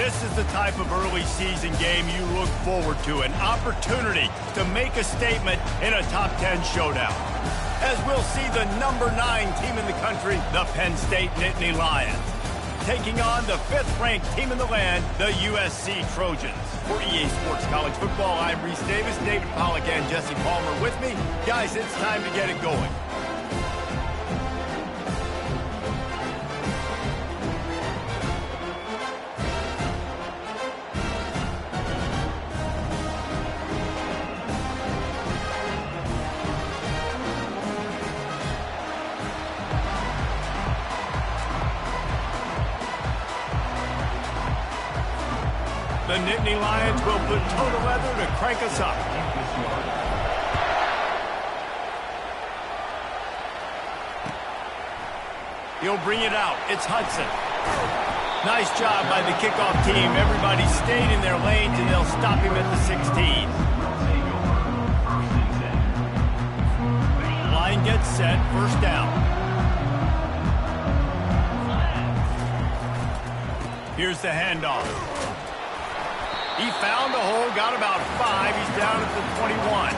This is the type of early season game you look forward to, an opportunity to make a statement in a top 10 showdown. As we'll see the number 9 team in the country, the Penn State Nittany Lions, taking on the 5th-ranked team in the land, the USC Trojans. For EA Sports College Football, I'm Reese Davis, David Pollack and Jesse Palmer with me. Guys, it's time to get it going. The Nittany Lions will put toe to leather to crank us up. He'll bring it out. It's Hudson. Nice job by the kickoff team. Everybody stayed in their lanes, and they'll stop him at the 16. Line gets set. First down. Here's the handoff. He found a hole, got about 5. He's down at the 21.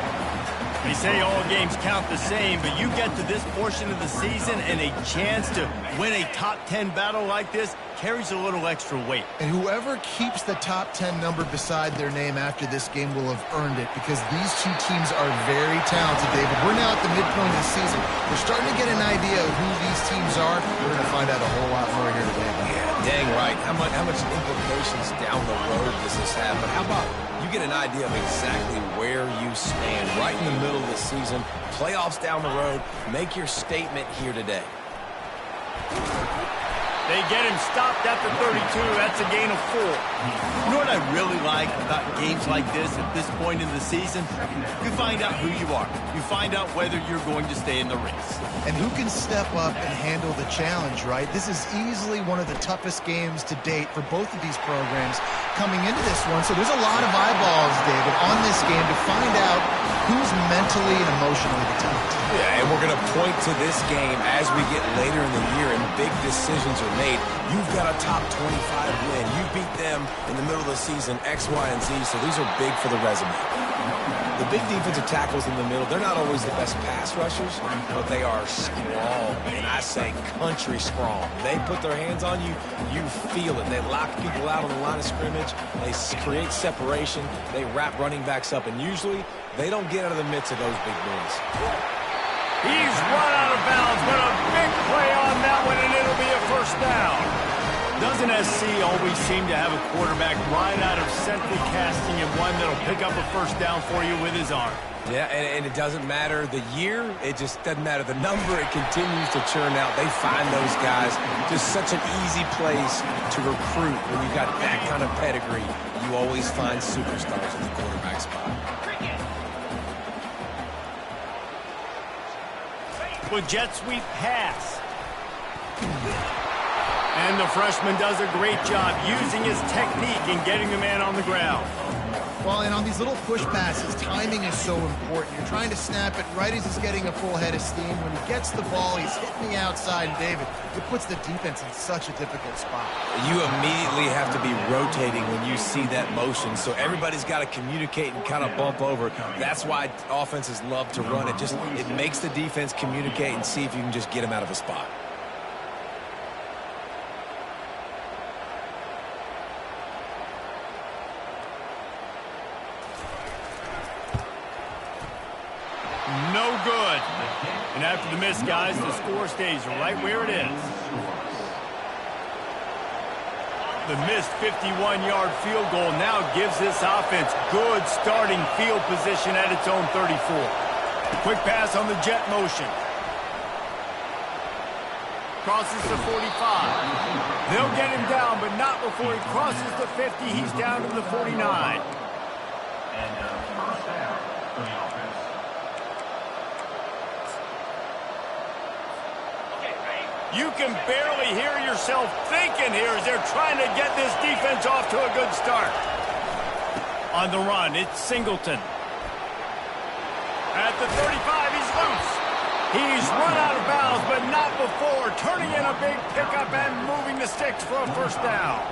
They say all games count the same, but you get to this portion of the season and a chance to win a top 10 battle like this carries a little extra weight. And whoever keeps the top 10 number beside their name after this game will have earned it, because these two teams are very talented, David. We're now at the midpoint of the season. We're starting to get an idea of who these teams are. We're going to find out a whole lot more here today. Yeah, dang right. How much implications down the road does this have? But how about you get an idea of exactly where you stand right in the middle of the season, playoffs down the road, make your statement here today. They get him stopped at the 32. That's a gain of 4. You know what I really like about games like this at this point in the season? You find out who you are. You find out whether you're going to stay in the race. And who can step up and handle the challenge, right? This is easily one of the toughest games to date for both of these programs coming into this one. So there's a lot of eyeballs, David, on this game to find out who's mentally and emotionally the top. Yeah, and we're going to point to this game as we get later in the year and big decisions are made. You've got a top 25 win. You beat them in the middle of the season, X, Y, and Z, so these are big for the resume. The big defensive tackles in the middle, they're not always the best pass rushers, but they are strong, and I say country strong. They put their hands on you, you feel it. They lock people out on the line of scrimmage. They create separation. They wrap running backs up, and usually they don't get out of the midst of those big boys. He's run out of bounds, but a big play on that one, and it'll be a first down. Doesn't SC always seem to have a quarterback right out of central casting and one that'll pick up a first down for you with his arm? Yeah, and it doesn't matter the year. It just doesn't matter the number. It continues to churn out. They find those guys. Just such an easy place to recruit when you've got that kind of pedigree. You always find superstars at the quarterback spot. With jet sweep pass. And the freshman does a great job using his technique and getting the man on the ground. Well, and on these little push passes, timing is so important. You're trying to snap it right as he's getting a full head of steam. When he gets the ball, he's hitting the outside, and David, it puts the defense in such a difficult spot. You immediately have to be rotating when you see that motion, so everybody's got to communicate and kind of bump over. That's why offenses love to run it. It makes the defense communicate and see if you can just get him out of a spot. No good. And after the miss, guys, the score stays right where it is. The missed 51-yard field goal now gives this offense good starting field position at its own 34. Quick pass on the jet motion. Crosses the 45. They'll get him down, but not before he crosses the 50. He's down to the 49. And first down for the offense. You can barely hear yourself thinking here as they're trying to get this defense off to a good start. On the run, it's Singleton. At the 35, he's loose. He's run out of bounds, but not before turning in a big pickup and moving the sticks for a first down.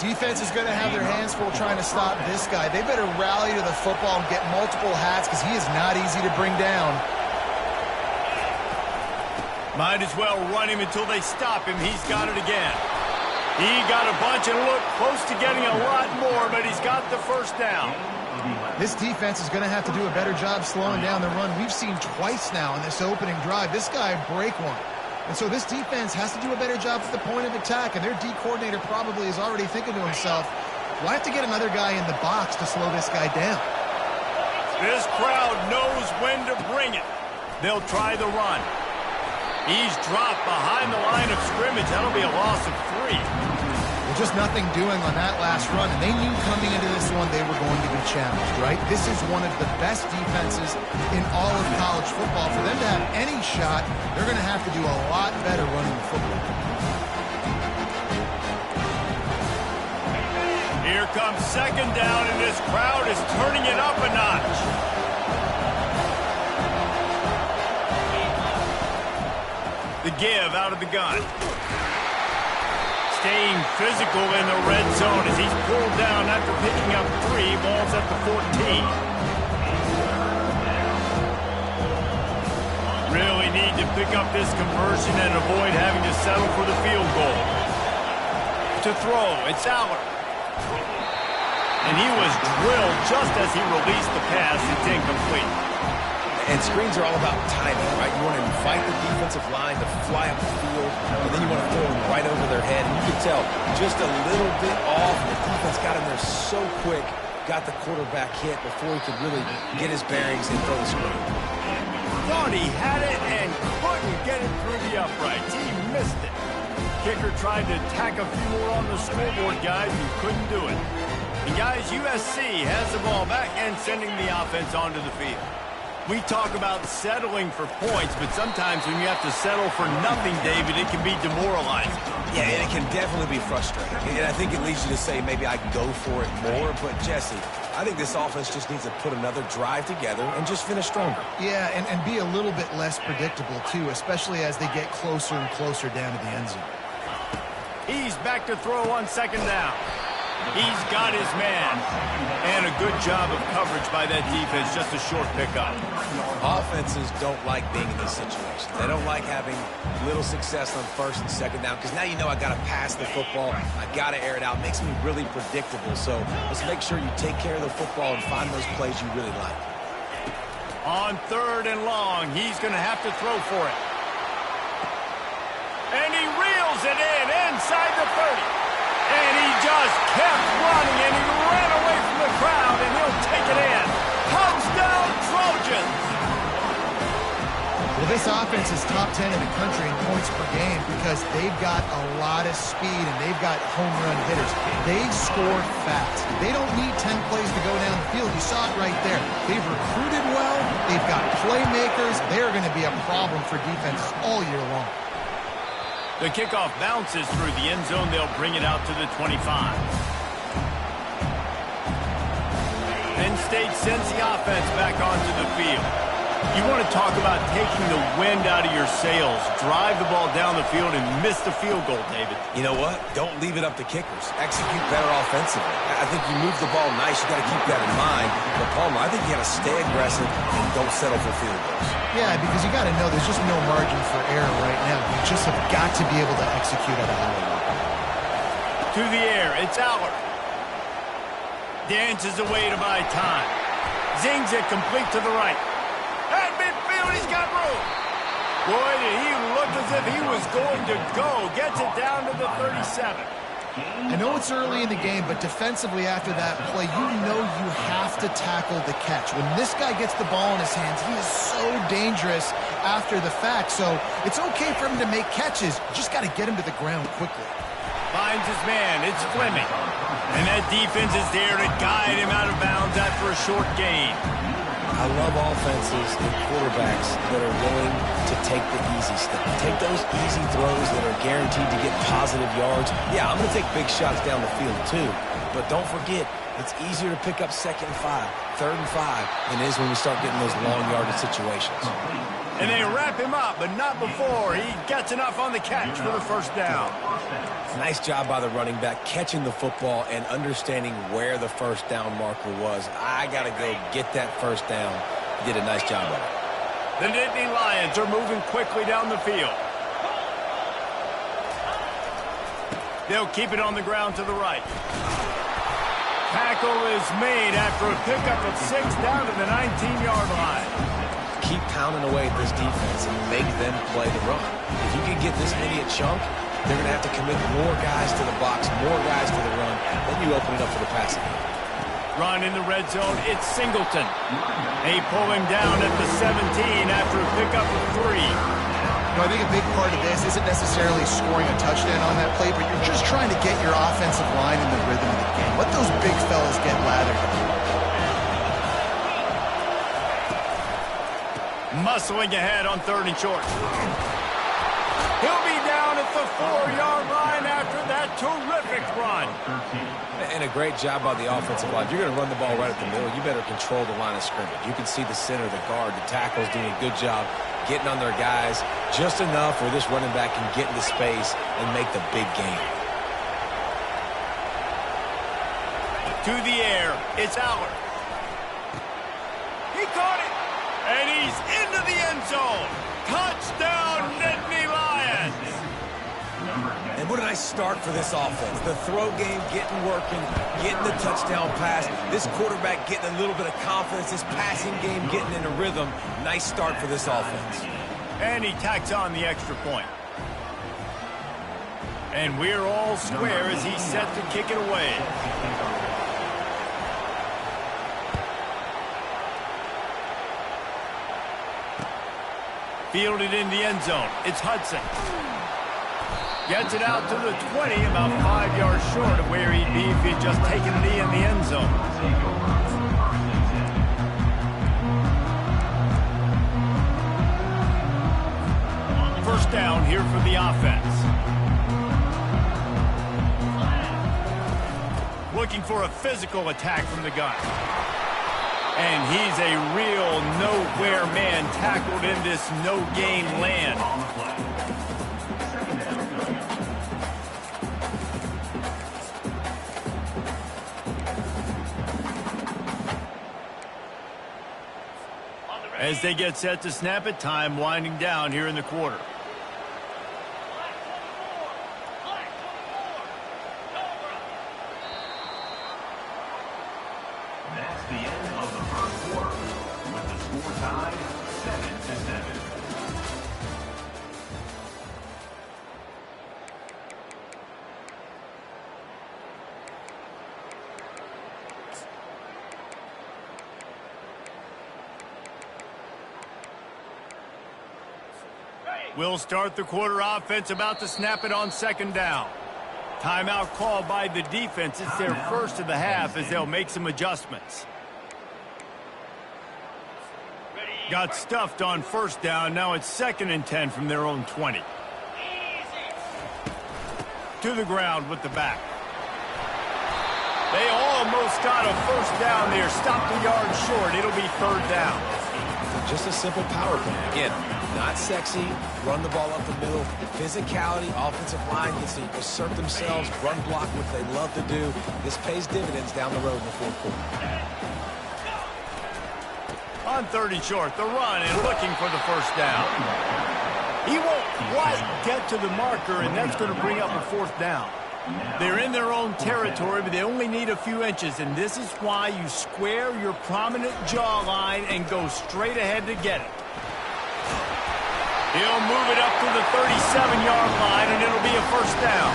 Defense is going to have their hands full trying to stop this guy. They better rally to the football and get multiple hats because he is not easy to bring down. Might as well run him until they stop him. He's got it again. He got a bunch and looked close to getting a lot more, but he's got the first down. This defense is going to have to do a better job slowing down the run. We've seen twice now in this opening drive. This guy break one. And so this defense has to do a better job at the point of attack, and their D coordinator probably is already thinking to himself, well, I have to get another guy in the box to slow this guy down. This crowd knows when to bring it. They'll try the run. He's dropped behind the line of scrimmage. That'll be a loss of 3. Well, just nothing doing on that last run, and they knew coming into this one they were going to be challenged, right? This is one of the best defenses in all of college football. For them to have any shot, they're going to have to do a lot better running the football. Here comes second down, and this crowd is turning it up a notch. The give out of the gun. Staying physical in the red zone as he's pulled down after picking up 3. Ball's at the 14. Really need to pick up this conversion and avoid having to settle for the field goal. To throw, it's Aller. And he was drilled just as he released the pass. It's incomplete. And screens are all about timing, right? You want to invite the defensive line to fly up the field, and then you want to throw them right over their head. And you can tell just a little bit off. The defense got him there so quick, got the quarterback hit before he could really get his bearings and throw the screen. Thought he had it and couldn't get it through the uprights. He missed it. Kicker tried to tack a few more on the scoreboard, guys, and couldn't do it. And guys, USC has the ball back and sending the offense onto the field. We talk about settling for points, but sometimes when you have to settle for nothing, David, it can be demoralizing. Yeah, and it can definitely be frustrating. And I think it leads you to say maybe I can go for it more. But, Jesse, I think this offense just needs to put another drive together and just finish stronger. Yeah, and be a little bit less predictable, too, especially as they get closer and closer down to the end zone. He's back to throw on second down. He's got his man. And a good job of coverage by that defense, just a short pickup. Offenses don't like being in these situations. They don't like having little success on first and second down because now you know I got to pass the football. I got to air it out. It makes me really predictable. So let's make sure you take care of the football and find those plays you really like. On third and long, he's going to have to throw for it. And he reels it in inside the 30. And he just kept running, and he ran away from the crowd, and he'll take it in. Touchdown, Trojans! Well, this offense is top 10 in the country in points per game because they've got a lot of speed, and they've got home run hitters. They score fast. They don't need 10 plays to go down the field. You saw it right there. They've recruited well. They've got playmakers. They're going to be a problem for defenses all year long. The kickoff bounces through the end zone. They'll bring it out to the 25. Penn State sends the offense back onto the field. You want to talk about taking the wind out of your sails. Drive the ball down the field and miss the field goal, David. You know what? Don't leave it up to kickers. Execute better offensively. I think you move the ball nice. You got to keep that in mind. But, Palmer, I think you got to stay aggressive and don't settle for field goals. Yeah, because you got to know there's just no margin for error right now. You just have got to be able to execute at a high level. To the air, it's Aller. Dances away to buy time. Zings it complete to the right. At midfield, he's got room. Boy, did he look as if he was going to go. Gets it down to the 37. I know it's early in the game, but defensively after that play, you know you have to tackle the catch. When this guy gets the ball in his hands, he is so dangerous after the fact. So it's okay for him to make catches. You just got to get him to the ground quickly. Finds his man. It's Fleming. And that defense is there to guide him out of bounds after a short gain. I love offenses and quarterbacks that are willing to take the easy step. Take those easy throws that are guaranteed to get positive yards. Yeah, I'm going to take big shots down the field too. But don't forget, it's easier to pick up 2nd and 5, 3rd and 5 than it is when we start getting those long yardage situations. And they wrap him up, but not before he gets enough on the catch for the first down. Nice job by the running back catching the football and understanding where the first down marker was. I got to go get that first down. He did a nice job of it. The Nittany Lions are moving quickly down the field. They'll keep it on the ground to the right. Tackle is made after a pickup of 6 down to the 19-yard line. Keep pounding away at this defense and make them play the run. If you can get this many a chunk, they're going to have to commit more guys to the box, more guys to the run. Then you open it up for the passing game. Run in the red zone, it's Singleton. They pull him down at the 17 after a pickup of 3. I think a big part of this isn't necessarily scoring a touchdown on that play, but you're just trying to get your offensive line in the rhythm of the game. Let those big fellas get lathered. Muscling ahead on 3rd and short. He'll be down at the 4-yard line after that terrific run. And a great job by the offensive line. If you're going to run the ball right at the middle, you better control the line of scrimmage. You can see the center, the guard, the tackles doing a good job getting on their guys just enough where this running back can get into space and make the big game. To the air, it's Aller. He caught it, and he's into the end zone. Touchdown, Nittany Lions. And what a nice start for this offense. The throw game getting working, getting the touchdown pass. This quarterback getting a little bit of confidence. This passing game getting in a rhythm. Nice start for this offense. And he tacks on the extra point. And we're all square as he's set to kick it away. Fielded in the end zone. It's Hudson. Gets it out to the 20, about 5 yards short of where he'd be if he'd just taken a knee in the end zone. First down here for the offense. Looking for a physical attack from the gun. And he's a real nowhere man tackled in this no-game land. As they get set to snap it, time winding down here in the quarter. That's the end of the first quarter, with the score tied 7-7. We'll start the quarter offense, about to snap it on 2nd down. Timeout called by the defense. It's their first of the half as they'll make some adjustments. Got stuffed on 1st down. Now it's 2nd and 10 from their own 20. To the ground with the back. They almost got a 1st down there. Stopped a yard short. It'll be 3rd down. Just a simple power play. Again, not sexy, run the ball up the middle. Physicality, offensive line gets to assert themselves, run block, which they love to do. This pays dividends down the road in the 4th quarter. On 3rd and short, the run and looking for the 1st down. He won't quite get to the marker, and that's going to bring up a 4th down. They're in their own territory, but they only need a few inches, and this is why you square your prominent jawline and go straight ahead to get it. He'll move it up to the 37-yard line, and it'll be a 1st down.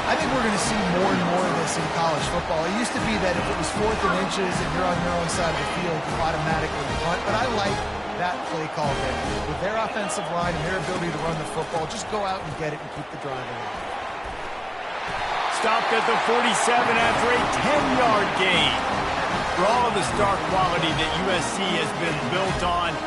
I think we're going to see more and more of this in college football. It used to be that if it was 4th and inches and you're on your own side of the field, you automatically punt, but I like that play call there. With their offensive line and their ability to run the football, just go out and get it and keep the drive alive. Stopped at the 47 after a 10-yard gain. For all of the star quality that USC has been built on,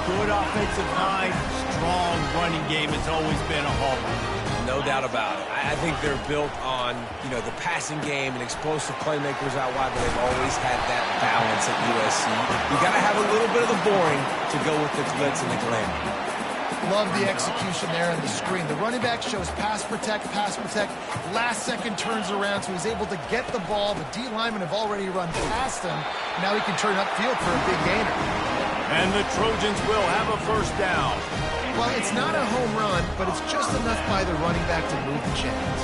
good offensive line, strong running game has always been a hallmark. No doubt about it. I think they're built on, the passing game and explosive playmakers out wide, but they've always had that balance at USC. You got to have a little bit of the boring to go with the glitz and the glamour. Love the execution there on the screen. The running back shows pass protect. Last second turns around, so he's able to get the ball. The D linemen have already run past him. Now he can turn upfield for a big gainer. And the Trojans will have a first down. Well, it's not a home run, but it's just enough by the running back to move the chains.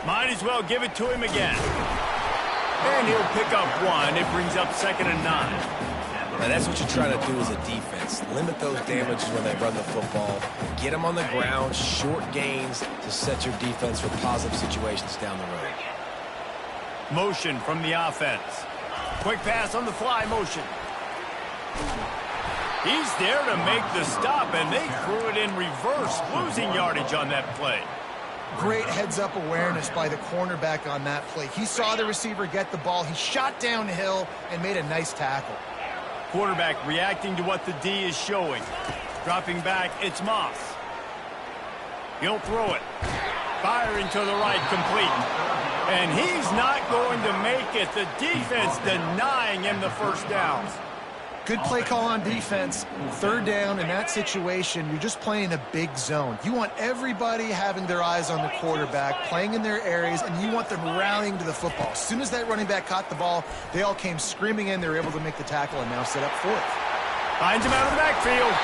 Might as well give it to him again. And he'll pick up one. It brings up 2nd and 9. Now, that's what you're trying to do as a defense. Limit those damages when they run the football. Get them on the ground, short gains to set your defense for positive situations down the road. Motion from the offense. Quick pass on the fly motion. He's there to make the stop, and they threw it in reverse, losing yardage on that play. Great heads-up awareness by the cornerback on that play. He saw the receiver get the ball. He shot downhill and made a nice tackle. Quarterback reacting to what the D is showing. Dropping back, it's Moss. He'll throw it. Firing to the right, complete. And he's not going to make it. The defense denying him the first down. Good play call on defense. 3rd down in that situation, you're just playing a big zone. You want everybody having their eyes on the quarterback, playing in their areas, and you want them rallying to the football. As soon as that running back caught the ball, they all came screaming in. They were able to make the tackle and now set up 4th. Finds him out of the backfield.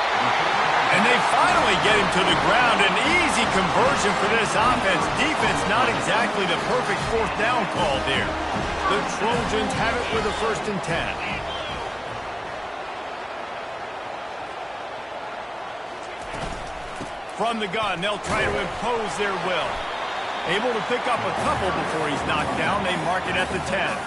And they finally get him to the ground. An easy conversion for this offense. Defense not exactly the perfect 4th down call there. The Trojans have it with a 1st and 10. From the gun, they'll try to impose their will. Able to pick up a couple before he's knocked down. They mark it at the 10.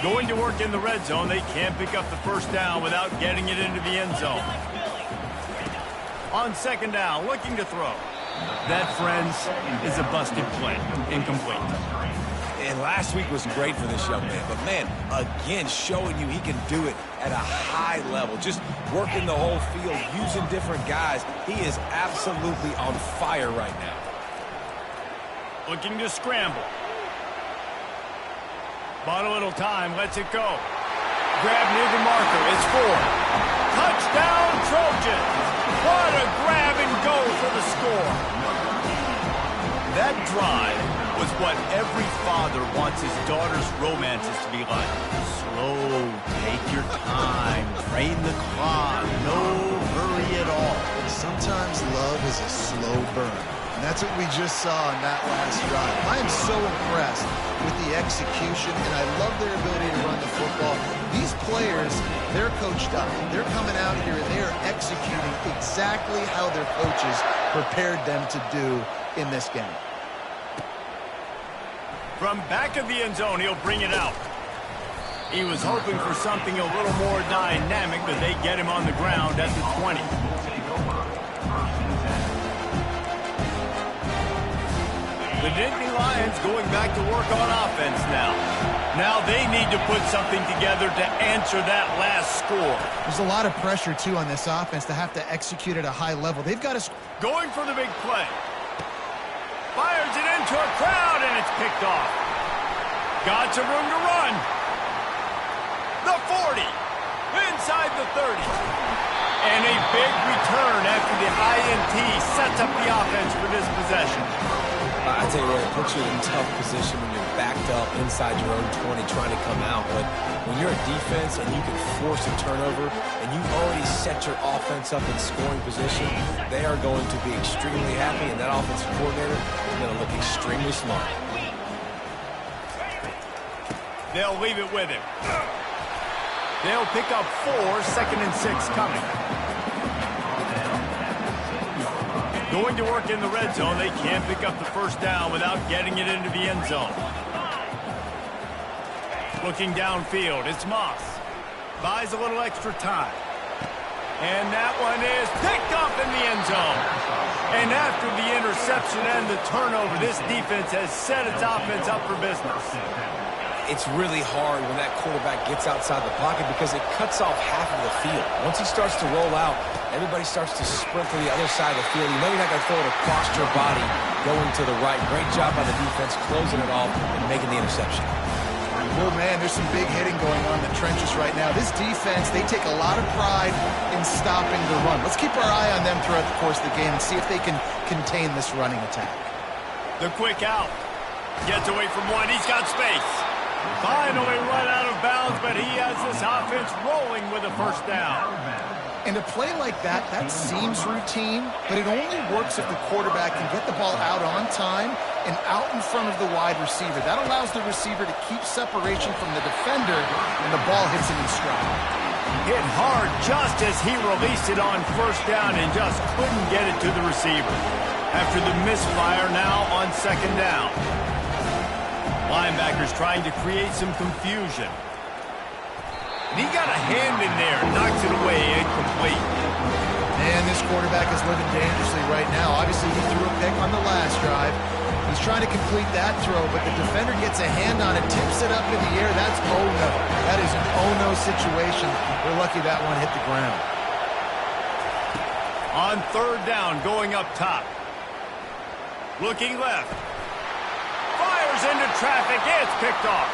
Going to work in the red zone. They can't pick up the first down without getting it into the end zone. On 2nd down, looking to throw. That, friends, is a busted play. Incomplete. And last week was great for this young man. But, man, again, showing you he can do it at a high level. Just working the whole field, using different guys. He is absolutely on fire right now. Looking to scramble. Bought a little time, lets it go. Grab near the marker, it's 4. Touchdown, Trojans! What a grab and go for the score. That drive was what every father wants his daughter's romances to be like. Slow, take your time, drain the clock, no hurry at all. Sometimes love is a slow burn. And that's what we just saw in that last drive. I am so impressed with the execution, and I love their ability to run the football. These players, they're coached up. They're coming out here, and they are executing exactly how their coaches prepared them to do in this game. From back of the end zone, he'll bring it out. He was hoping for something a little more dynamic, but they get him on the ground at the 20. The Nittany Lions going back to work on offense now. Now they need to put something together to answer that last score. There's a lot of pressure, too, on this offense to have to execute at a high level. They've got to... Going for the big play. Fires it into a crowd, and it's picked off. Got some room to run. The 40. Inside the 30. And a big return after the INT sets up the offense for this possession. I tell you what, it puts you in a tough position when you're backed up inside your own 20 trying to come out. But when you're a defense and you can force a turnover and you've already set your offense up in scoring position, they are going to be extremely happy, and that offensive coordinator is going to look extremely smart. They'll leave it with him. They'll pick up 4, 2nd and 6 coming. Going to work in the red zone. They can't pick up the first down without getting it into the end zone. Looking downfield, it's Moss. Buys a little extra time. And that one is picked up in the end zone. And after the interception and the turnover, this defense has set its offense up for business. it's really hard when that quarterback gets outside the pocket because it cuts off half of the field. Once he starts to roll out, everybody starts to sprint to the other side of the field. You know you're not going to throw it across your body going to the right. Great job by the defense closing it off and making the interception. Oh, man, there's some big hitting going on in the trenches right now. This defense, they take a lot of pride in stopping the run. Let's keep our eye on them throughout the course of the game and see if they can contain this running attack. The quick out. Gets away from one. He's got space. Finally run out of bounds, but he has this offense rolling with a first down. And a play like that, that seems routine, but it only works if the quarterback can get the ball out on time and out in front of the wide receiver. That allows the receiver to keep separation from the defender, and the ball hits him in stride. Hit hard just as he released it on first down and just couldn't get it to the receiver. After the misfire, now on second down. Linebackers trying to create some confusion. And he got a hand in there, knocks it away, incomplete. Man, this quarterback is living dangerously right now. Obviously, he threw a pick on the last drive. He's trying to complete that throw, but the defender gets a hand on it, tips it up in the air. That's oh-no. That is an oh-no situation. We're lucky that one hit the ground. On third down, going up top. Looking left. Fires into traffic. It's picked off.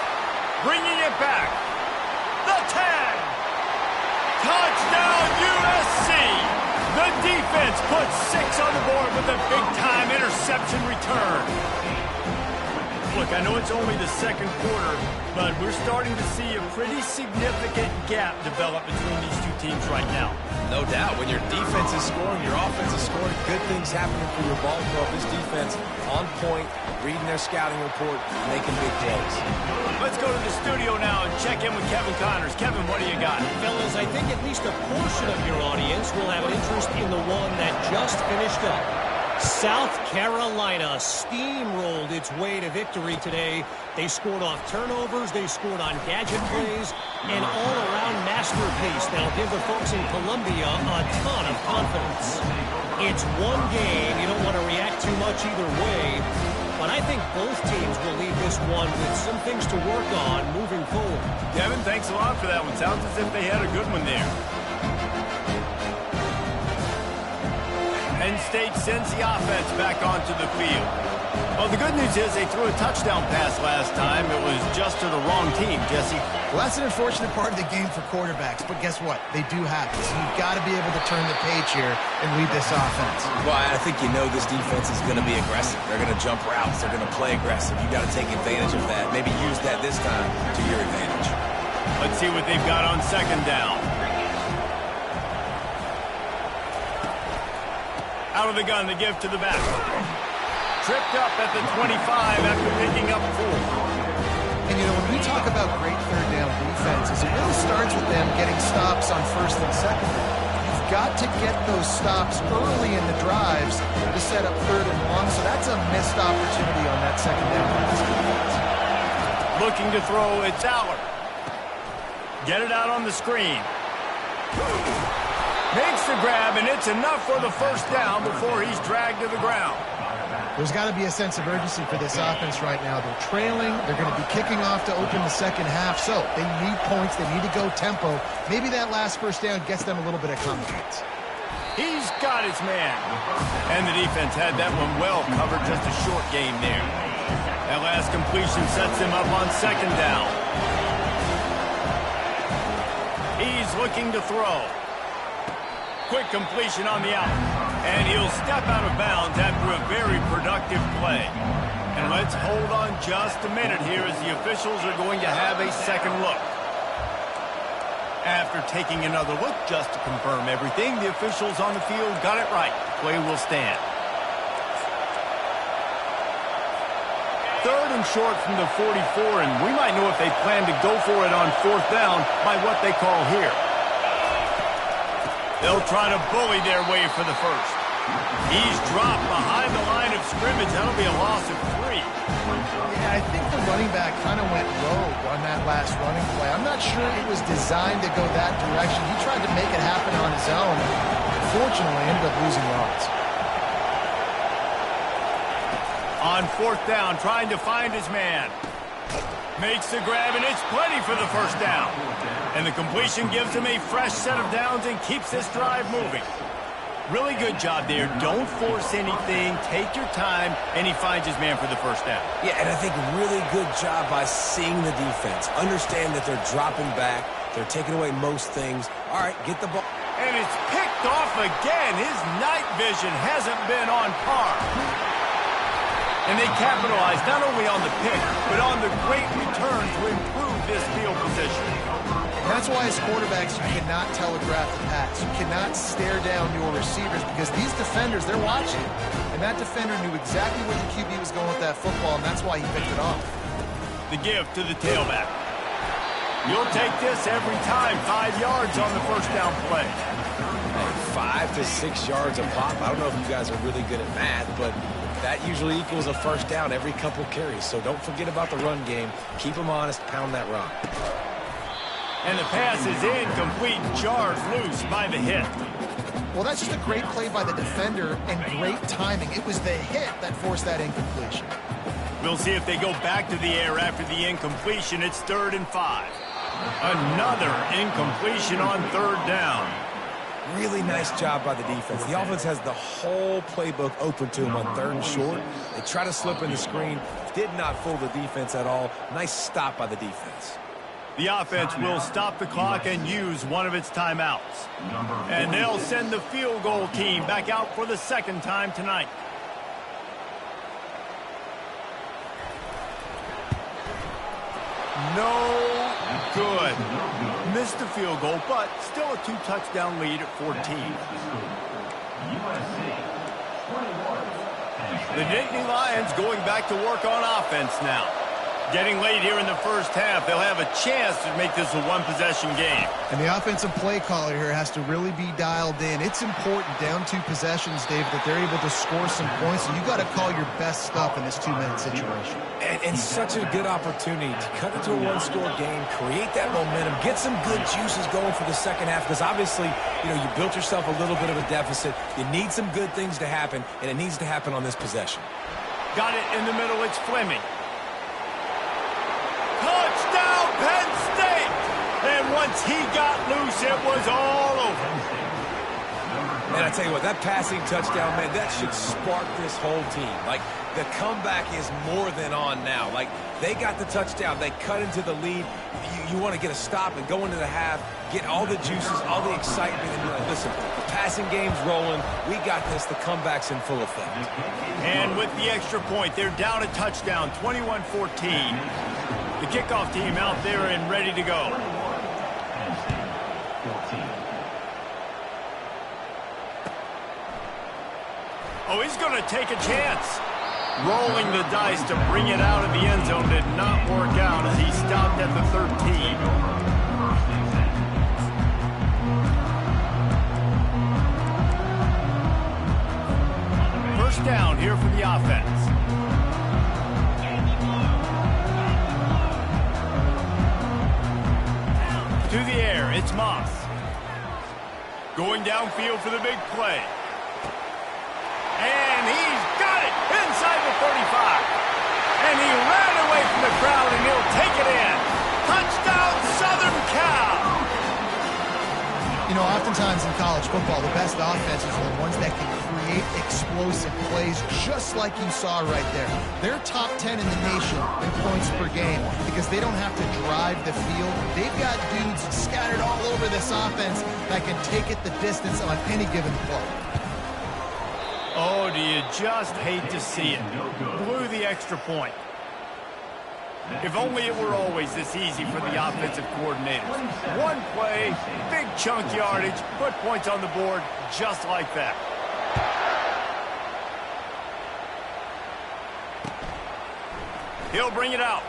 Bringing it back. The 10. Touchdown, USC. The defense puts 6 on the board with a big-time interception return. Look, I know it's only the second quarter, but we're starting to see a pretty significant gap develop between these two teams right now. No doubt. When your defense is scoring, your offense is scoring, good things happening for your ball club. This defense on point, reading their scouting report, making big plays. Let's go to the studio now and check in with Kevin Connors. Kevin, what do you got? Fellas, I think at least a portion of your audience will have an interest in the one that just finished up. South Carolina steamrolled its way to victory today. They scored off turnovers, they scored on gadget plays, and all-around master pace that'll give the folks in Columbia a ton of confidence. It's one game, you don't want to react too much either way, but I think both teams will leave this one with some things to work on moving forward. Kevin, thanks a lot for that one. Sounds as if they had a good one there. Penn State sends the offense back onto the field. Well, the good news is they threw a touchdown pass last time. It was just to the wrong team, Jesse. Well, that's an unfortunate part of the game for quarterbacks, but guess what? They do have it. So you've got to be able to turn the page here and lead this offense. Well, I think you know this defense is going to be aggressive. They're going to jump routes. They're going to play aggressive. You've got to take advantage of that. Maybe use that this time to your advantage. Let's see what they've got on second down. Out of the gun, the give to the back. Tripped up at the 25 after picking up 4. And, you know, when we talk about great third down defenses, it really starts with them getting stops on first and second down. You've got to get those stops early in the drives to set up third and long, so that's a missed opportunity on that second down pass. Looking to throw, it's Aller. Get it out on the screen. Makes the grab, and it's enough for the first down before he's dragged to the ground. There's got to be a sense of urgency for this offense right now. They're trailing. They're going to be kicking off to open the second half, so they need points. They need to go tempo. Maybe that last first down gets them a little bit of confidence. He's got his man. And the defense had that one well covered, just a short game there. That last completion sets him up on second down. He's looking to throw. Quick completion on the out. And he'll step out of bounds after a very productive play. And let's hold on just a minute here as the officials are going to have a second look. After taking another look just to confirm everything, the officials on the field got it right. Play will stand. Third and short from the 44, and we might know if they plan to go for it on fourth down by what they call here. They'll try to bully their way for the first. He's dropped behind the line of scrimmage. That'll be a loss of 3. Yeah, I think the running back kind of went rogue on that last running play. I'm not sure it was designed to go that direction. He tried to make it happen on his own. Unfortunately, ended up losing yards. On fourth down, trying to find his man. Makes the grab, and it's plenty for the first down. And the completion gives him a fresh set of downs and keeps this drive moving. Really good job there. Don't force anything. Take your time, and he finds his man for the first down. Yeah, and I think really good job by seeing the defense. Understand that they're dropping back. They're taking away most things. All right, get the ball. And it's picked off again. His night vision hasn't been on par. And they capitalize not only on the pick, but on the great return to improve this field position. And that's why as quarterbacks, you cannot telegraph the pass. You cannot stare down your receivers because these defenders, they're watching. And that defender knew exactly where the QB was going with that football, and that's why he picked it off. The give to the tailback. You'll take this every time. 5 yards on the first down play. 5 to 6 yards a pop. I don't know if you guys are really good at math, but that usually equals a first down every couple carries. So don't forget about the run game. Keep them honest. Pound that rock. And the pass is incomplete, jarred loose by the hit. Well, that's just a great play by the defender and great timing. It was the hit that forced that incompletion. We'll see if they go back to the air after the incompletion. It's 3rd and 5. Another incompletion on 3rd down. Really nice job by the defense. The offense has the whole playbook open to them on 3rd and short. They try to slip in the screen. Did not fool the defense at all. Nice stop by the defense. The offense will stop the clock and use one of its timeouts. And they'll send the field goal team back out for the 2nd time tonight. No good. Missed the field goal, but still a 2-touchdown lead at 14. The Nittany Lions going back to work on offense now. Getting late here in the first half, they'll have a chance to make this a one-possession game. And the offensive play caller here has to really be dialed in. It's important down 2 possessions, Dave, that they're able to score some points. So you got to call your best stuff in this 2-minute situation. And such a good opportunity to cut into a 1-score game, create that momentum, get some good juices going for the second half. Because obviously, you built yourself a little bit of a deficit. You need some good things to happen, and it needs to happen on this possession. Got it in the middle. It's Fleming. Touchdown, Penn State! And once he got loose, it was all over. And I tell you what, that passing touchdown, man, that should spark this whole team. Like, the comeback is more than on now. Like, they got the touchdown. They cut into the lead. You want to get a stop and go into the half, get all the juices, all the excitement, and be like, listen, the passing game's rolling. We got this. The comeback's in full effect. And with the extra point, they're down a touchdown, 21-14. The kickoff team out there and ready to go. Oh, he's going to take a chance. Rolling the dice to bring it out of the end zone did not work out as he stopped at the 13. First down here for the offense. To the air, it's Moss. Going downfield for the big play. And he's got it inside the 35. And he ran away from the crowd, and he'll take it in. Touchdown, Southern Cal! Oftentimes in college football, the best offenses are the ones that can create explosive plays, just like you saw right there. They're top 10 in the nation in points per game because they don't have to drive the field. They've got dudes scattered all over this offense that can take it the distance on any given play. Oh, do you just hate to see it? Blew the extra point. If only it were always this easy for the offensive coordinators. One play, big chunk yardage, put points on the board just like that. He'll bring it out.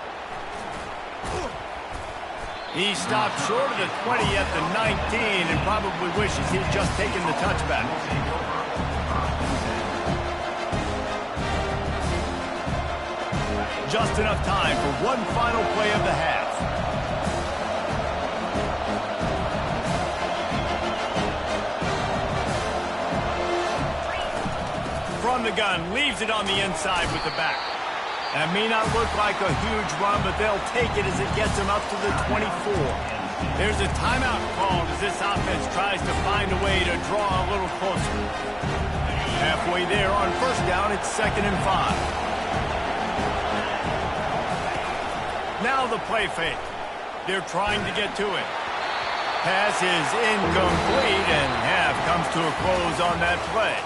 He stopped short of the 20 at the 19 and probably wishes he'd just taken the touchback. Just enough time for one final play of the half. From the gun, leaves it on the inside with the back. That may not look like a huge run, but they'll take it as it gets them up to the 24. There's a timeout called as this offense tries to find a way to draw a little closer. Halfway there on first down, it's 2nd and 5. Now the play fake. They're trying to get to it. Pass is incomplete, and half comes to a close on that play.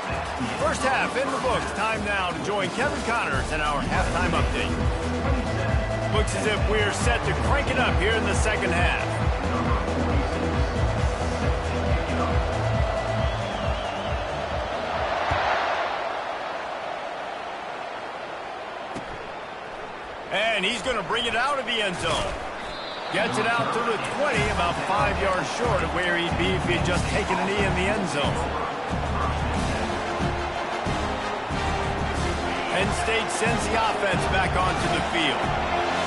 First half in the books. Time now to join Kevin Connors in our halftime update. Looks as if we're set to crank it up here in the second half. And he's going to bring it out of the end zone. Gets it out to the 20, about 5 yards short of where he'd be if he had just taken a knee in the end zone. Penn State sends the offense back onto the field.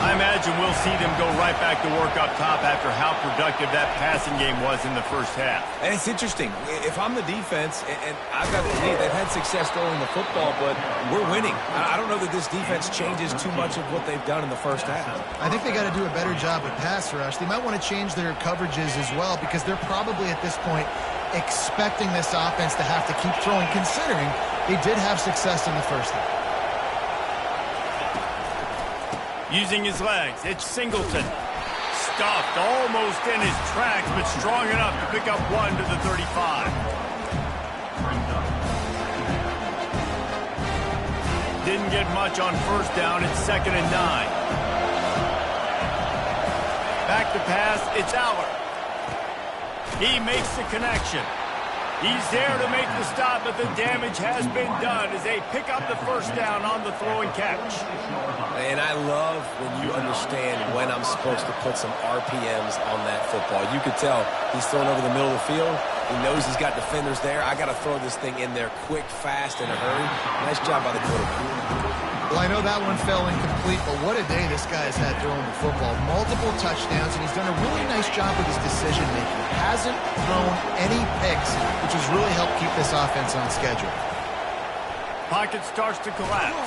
I imagine we'll see them go right back to work up top after how productive that passing game was in the first half. And it's interesting. If I'm the defense, and I've got to admit, they've had success throwing the football, but we're winning. I don't know that this defense changes too much of what they've done in the first half. I think they got to do a better job with pass rush. They might want to change their coverages as well because they're probably at this point expecting this offense to have to keep throwing, considering they did have success in the first half. Using his legs, it's Singleton. Stuffed almost in his tracks, but strong enough to pick up one to the 35. Didn't get much on first down. It's 2nd and 9. Back to pass, it's Aller. He makes the connection. He's there to make the stop, but the damage has been done as they pick up the first down on the throw and catch. And I love when you understand when I'm supposed to put some RPMs on that football. You could tell he's throwing over the middle of the field. He knows he's got defenders there. I got to throw this thing in there quick, fast, in a hurry. Nice job by the quarterback. Well, I know that one fell incomplete, but what a day this guy has had throwing the football. Multiple touchdowns, and he's done a really nice job with his decision-making. Hasn't thrown any picks, which has really helped keep this offense on schedule. Pocket starts to collapse.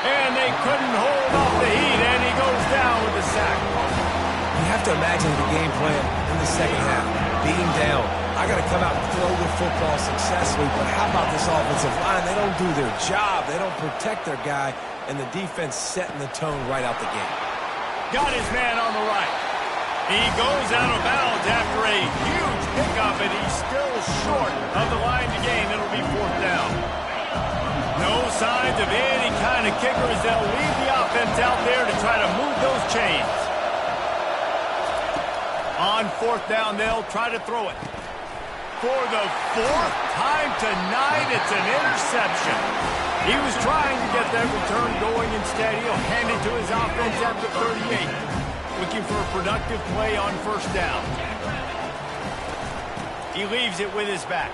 And they couldn't hold off the heat, and he goes down with the sack. You have to imagine the game plan in the second half. Being down, I got to come out and throw the football successfully, but how about this offensive line? They don't do their job. They don't protect their guy, and the defense setting the tone right out the gate. Got his man on the right. He goes out of bounds after a huge pickup, and he's still short of the line to gain. It'll be 4th down. No signs of any kind of kicker as they'll leave the offense out there to try to move those chains. On 4th down, they'll try to throw it. For the 4th time tonight, it's an interception. He was trying to get that return going. Instead, he'll hand it to his offense at the 38. Looking for a productive play on first down. He leaves it with his back.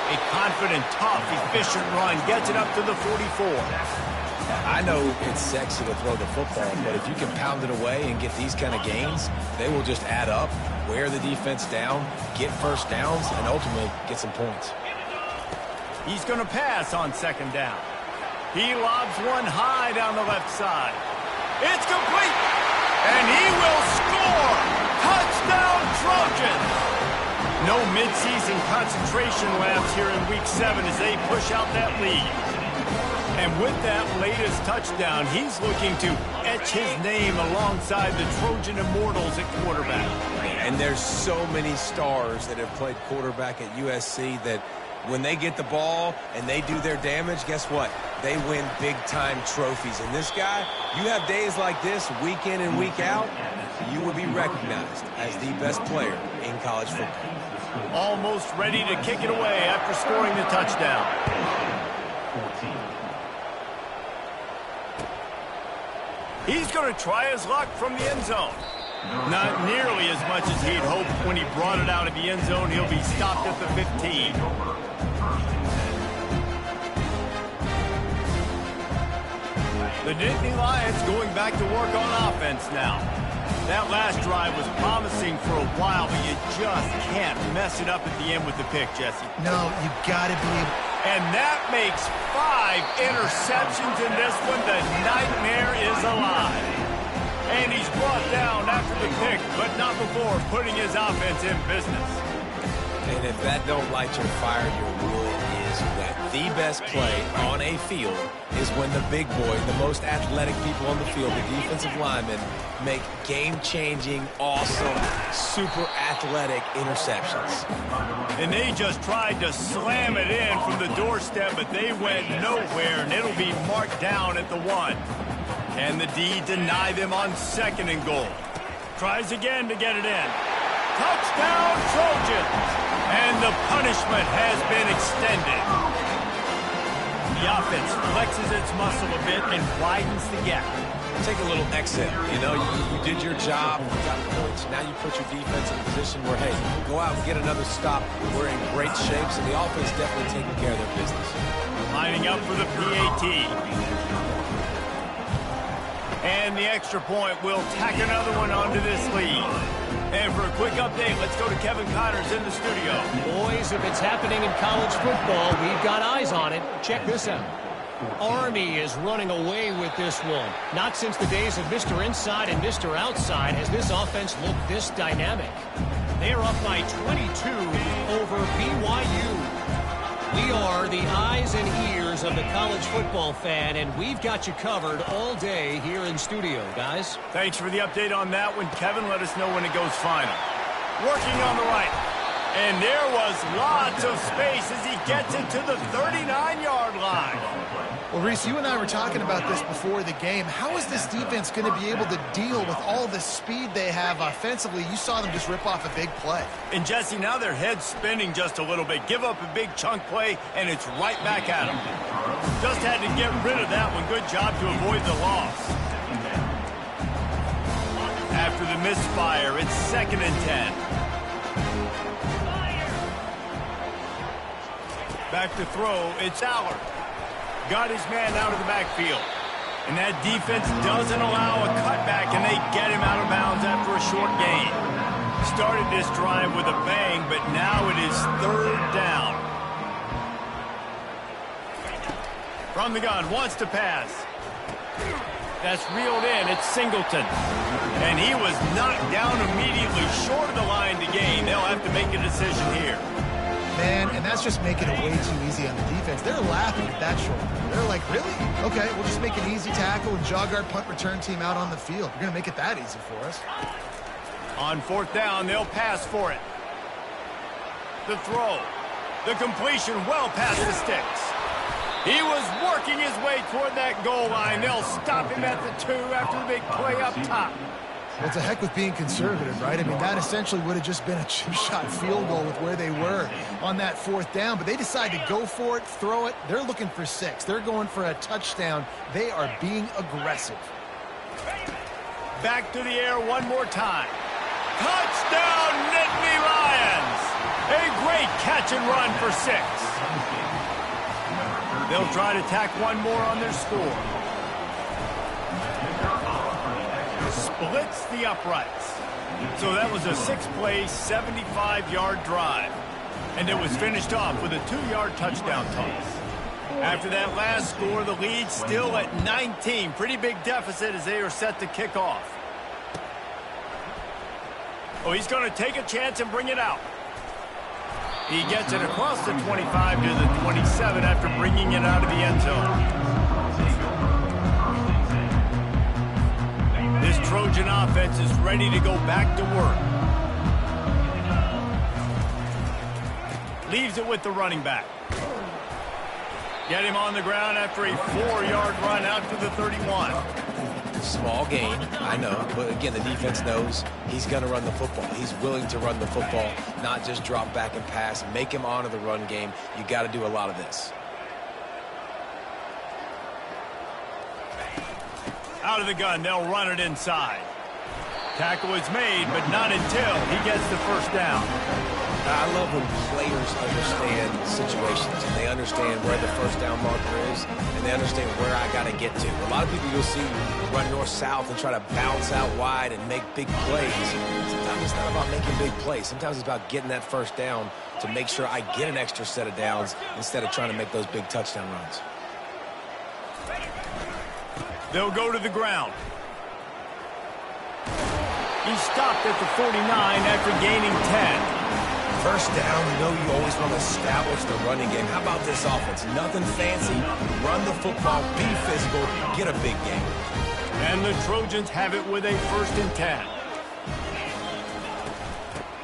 A confident, tough, efficient run gets it up to the 44. I know it's sexy to throw the football, but if you can pound it away and get these kind of gains, they will just add up, wear the defense down, get first downs, and ultimately get some points. He's going to pass on 2nd down. He lobs one high down the left side. It's complete, and he will score! Touchdown Trojans! No midseason concentration lapse here in Week 7 as they push out that lead. And with that latest touchdown, he's looking to etch his name alongside the Trojan Immortals at quarterback. And there's so many stars that have played quarterback at USC that when they get the ball and they do their damage, guess what? They win big-time trophies. And this guy, you have days like this, week in and week out, you will be recognized as the best player in college football. Almost ready to kick it away after scoring the touchdown. He's going to try his luck from the end zone. Not nearly as much as he'd hoped when he brought it out of the end zone. He'll be stopped at the 15. The Nittany Lions going back to work on offense now. That last drive was promising for a while, but you just can't mess it up at the end with the pick, Jesse. No, you got to be And that makes 5 interceptions in this one. The nightmare is alive. And he's brought down after the pick, but not before putting his offense in business. And if that don't light your fire, your wool is wet. The best play on a field is when the big boy, the most athletic people on the field, the defensive linemen, make game-changing, awesome, super athletic interceptions. And they just tried to slam it in from the doorstep, but they went nowhere, and it'll be marked down at the 1. And the D deny them on 2nd and goal. Tries again to get it in. Touchdown, Trojans! And the punishment has been extended. The offense flexes its muscle a bit and widens the gap. Take a little exit. You know, you did your job, you got points. Now you put your defense in a position where, hey, go out and get another stop. We're in great shape, so the offense definitely taking care of their business. Lining up for the PAT. And the extra point will tack another one onto this lead. And for a quick update, let's go to Kevin Connors in the studio. Boys, if it's happening in college football, we've got eyes on it. Check this out. Army is running away with this one. Not since the days of Mr. Inside and Mr. Outside has this offense looked this dynamic. They're up by 22 over BYU. We are the eyes and ears of the college football fan, and we've got you covered all day here in studio, guys. Thanks for the update on that one, Kevin. Let us know when it goes final. Working on the right. And there was lots of space as he gets it to the 39-yard line. Well, Reese, you and I were talking about this before the game. How is this defense going to be able to deal with all the speed they have offensively? You saw them just rip off a big play. And, Jesse, now their head's spinning just a little bit. Give up a big chunk play, and it's right back at them. Just had to get rid of that one. Good job to avoid the loss. After the misfire, it's 2nd and 10. Back to throw, it's Allard. Got his man out of the backfield. And that defense doesn't allow a cutback, and they get him out of bounds after a short gain. Started this drive with a bang, but now it is 3rd down. From the gun, wants to pass. That's reeled in, it's Singleton. And he was knocked down immediately short of the line to gain. They'll have to make a decision here. Man, and that's just making it way too easy on the defense. They're laughing at that shoulder. They're like, really? Okay, we'll just make an easy tackle and jog our punt return team out on the field. We're going to make it that easy for us. On 4th down, they'll pass for it. The throw. The completion well past the sticks. He was working his way toward that goal line. They'll stop him at the 2 after the big play up top. Well, it's a heck with being conservative, right? I mean, that essentially would have just been a chip-shot field goal with where they were on that 4th down. But they decided to go for it, throw it. They're looking for 6. They're going for a touchdown. They are being aggressive. Back to the air one more time. Touchdown, Nittany Lions! A great catch and run for 6. They'll try to tack one more on their score. Splits the uprights. So that was a 6-play, 75-yard drive. And it was finished off with a 2-yard touchdown toss. After that last score, the lead still at 19. Pretty big deficit as they are set to kick off. Oh, he's going to take a chance and bring it out. He gets it across the 25 to the 27 after bringing it out of the end zone. This Trojan offense is ready to go back to work. Leaves it with the running back. Get him on the ground after a 4-yard run out to the 31. Small gain, I know, but again, the defense knows he's going to run the football. He's willing to run the football, not just drop back and pass, make him honor the run game. You got to do a lot of this. Out of the gun, they'll run it inside. Tackle is made, but not until he gets the first down. I love when players understand situations and they understand where the first down marker is and they understand where I got to get to. A lot of people you'll see run north-south and try to bounce out wide and make big plays. Sometimes it's not about making big plays. Sometimes it's about getting that first down to make sure I get an extra set of downs instead of trying to make those big touchdown runs. They'll go to the ground. He stopped at the 49 after gaining 10. First down, you know you always want to establish the running game. How about this offense? Nothing fancy. Run the football, be physical, get a big game. And the Trojans have it with a 1st and 10.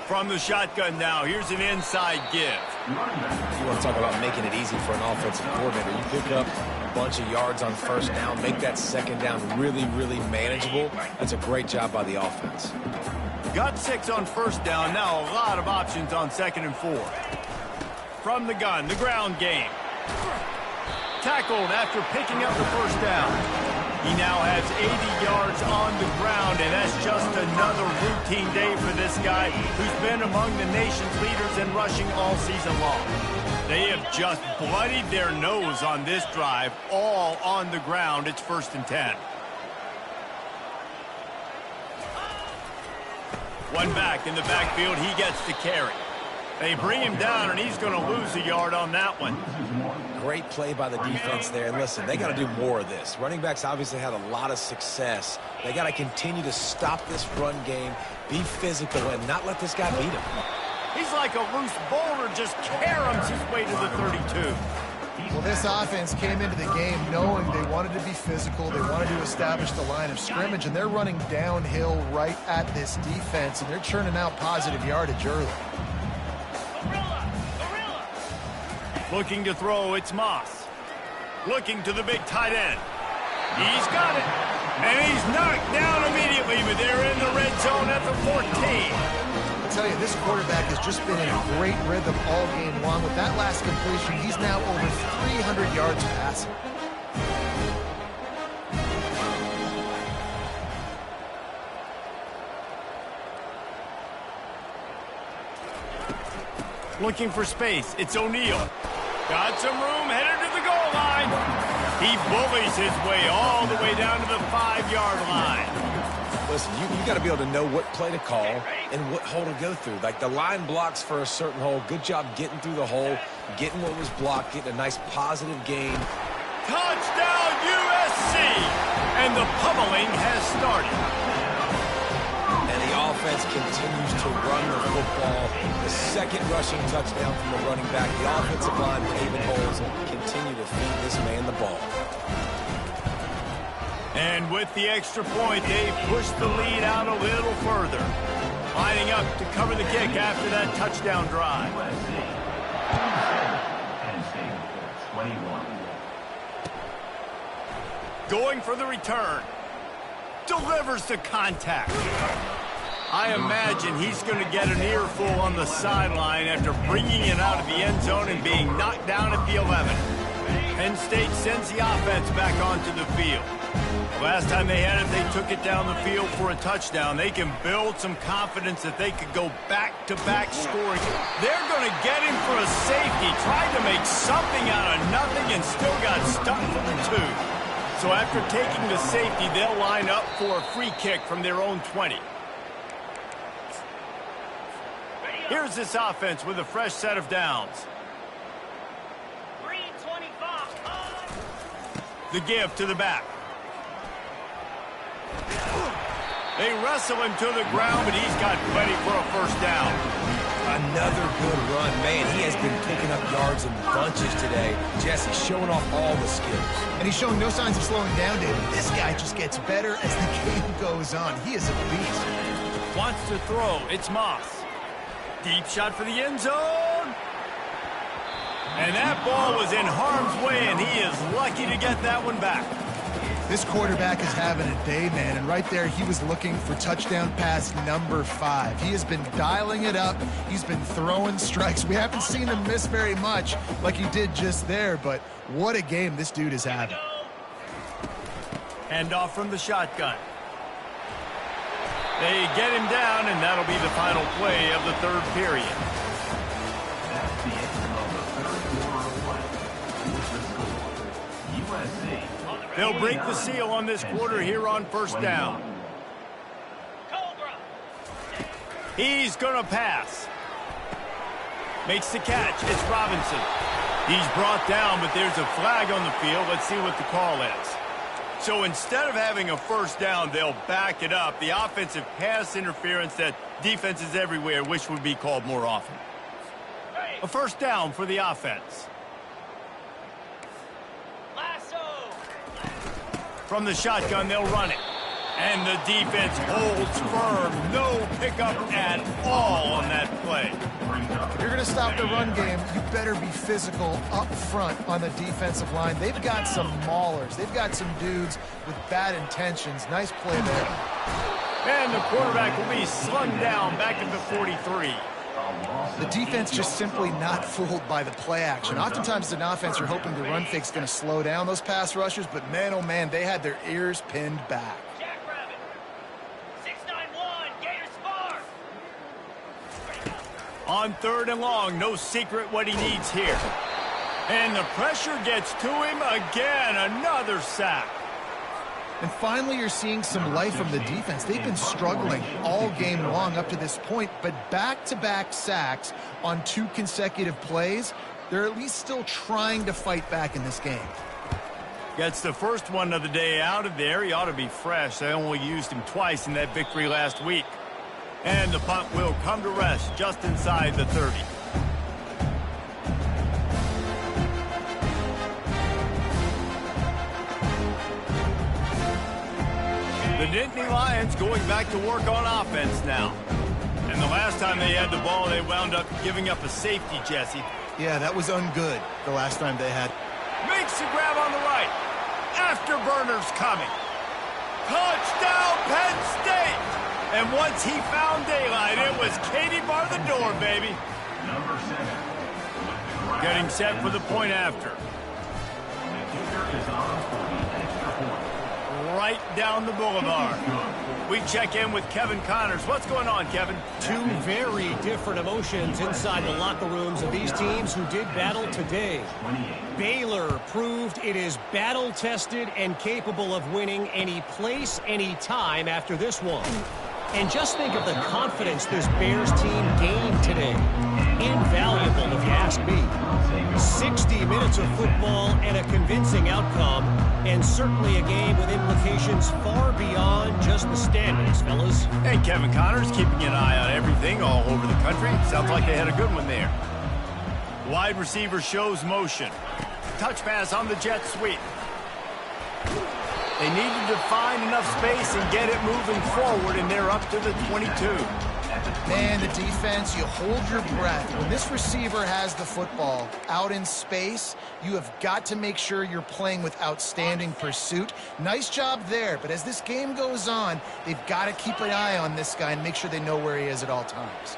From the shotgun now, here's an inside give. You want to talk about making it easy for an offensive coordinator. You pick up a bunch of yards on first down, make that second down really, really manageable. That's a great job by the offense. Got 6 on first down. Now a lot of options on 2nd and 4. From the gun, the ground game. Tackled after picking up the first down. He now has 80 yards on the ground, and that's just another routine day for this guy who's been among the nation's leaders in rushing all season long. They have just bloodied their nose on this drive, all on the ground. It's 1st and 10. One back in the backfield, he gets the carry. They bring him down, and he's going to lose a yard on that one. Great play by the defense there. And listen, they got to do more of this. Running backs obviously had a lot of success. They got to continue to stop this run game, be physical, and not let this guy beat him. He's like a loose boulder, just caroms his way to the 32. Well, this offense came into the game knowing they wanted to be physical, they wanted to establish the line of scrimmage, and they're running downhill right at this defense, and they're churning out positive yardage early. Looking to throw, it's Moss. Looking to the big tight end. He's got it. And he's knocked down immediately, but they're in the red zone at the 14. I'll tell you, this quarterback has just been in a great rhythm all game long. With that last completion, he's now over 300 yards passing. Looking for space. It's O'Neal. Got some room, headed to the goal line. He bullies his way all the way down to the 5-yard line. Listen, you got to be able to know what play to call and what hole to go through. Like the line blocks for a certain hole. Good job getting through the hole, getting what was blocked, getting a nice positive gain. Touchdown USC! And the pummeling has started. And the offense continues to run the football. The second rushing touchdown from the running back. The offensive line paving holes continue to feed this man the ball. And with the extra point, they push the lead out a little further. Lining up to cover the kick after that touchdown drive. Going for the return. Delivers the contact. I imagine he's going to get an earful on the sideline after bringing it out of the end zone and being knocked down at the 11. Penn State sends the offense back onto the field. Last time they had it, they took it down the field for a touchdown. They can build some confidence that they could go back-to-back scoring. They're going to get him for a safety. Tried to make something out of nothing and still got stuck for the 2. So after taking the safety, they'll line up for a free kick from their own 20. Here's this offense with a fresh set of downs. The give to the back. They wrestle him to the ground, but he's got plenty for a first down. Another good run. Man, he has been picking up yards in bunches today. Jesse showing off all the skills. And he's showing no signs of slowing down, David. This guy just gets better as the game goes on. He is a beast. Wants to throw. It's Moss. Deep shot for the end zone. And that ball was in harm's way, and he is lucky to get that one back. This quarterback is having a day, man, and right there he was looking for touchdown pass number 5. He has been dialing it up. He's been throwing strikes. We haven't seen him miss very much like he did just there, but what a game this dude is having. Handoff from the shotgun. They get him down, and that'll be the final play of the third period. They'll break the seal on this quarter here on first down. He's going to pass. Makes the catch. It's Robinson. He's brought down, but there's a flag on the field. Let's see what the call is. So instead of having a first down, they'll back it up. The offensive pass interference that defenses everywhere wish would be called more often. A first down for the offense. From the shotgun, they'll run it. And the defense holds firm. No pickup at all on that play. If you're going to stop the run game, you better be physical up front on the defensive line. They've got some maulers. They've got some dudes with bad intentions. Nice play there. And the quarterback will be slung down back at the 43. The defense just simply not fooled by the play action. Oftentimes as an offense, you're hoping the run fake's going to slow down those pass rushers, but man, oh man, they had their ears pinned back. On third and long, no secret what he needs here. And the pressure gets to him again. Another sack. And finally, you're seeing some life from the defense. They've been struggling all game long up to this point, but back-to-back sacks on 2 consecutive plays, they're at least still trying to fight back in this game. Gets the first one of the day out of there. He ought to be fresh. They only used him twice in that victory last week. And the punt will come to rest just inside the 30. The Nittany Lions going back to work on offense now. And the last time they had the ball, they wound up giving up a safety, Jesse. Yeah, that was ungood the last time they had. Makes the grab on the right. Afterburner's coming. Touchdown, Penn State! And once he found daylight, it was Katie bar the door, baby. Number 7. Getting set for the point after. The kicker is on for the extra point. Right down the boulevard. We check in with Kevin Connors. What's going on, Kevin? 2 very different emotions inside the locker rooms of these teams who did battle today. Baylor proved it is battle-tested and capable of winning any place, any time after this one. And just think of the confidence this Bears team gained today. Invaluable, if you ask me. 60 minutes of football and a convincing outcome, and certainly a game with implications far beyond just the standings, fellas. Hey, Kevin Connors, keeping an eye on everything all over the country. Sounds like they had a good one there. Wide receiver shows motion. Touch pass on the jet sweep. They needed to find enough space and get it moving forward, and they're up to the 22. Man, the defense, you hold your breath. When this receiver has the football out in space, you have got to make sure you're playing with outstanding pursuit. Nice job there, but as this game goes on, they've got to keep an eye on this guy and make sure they know where he is at all times.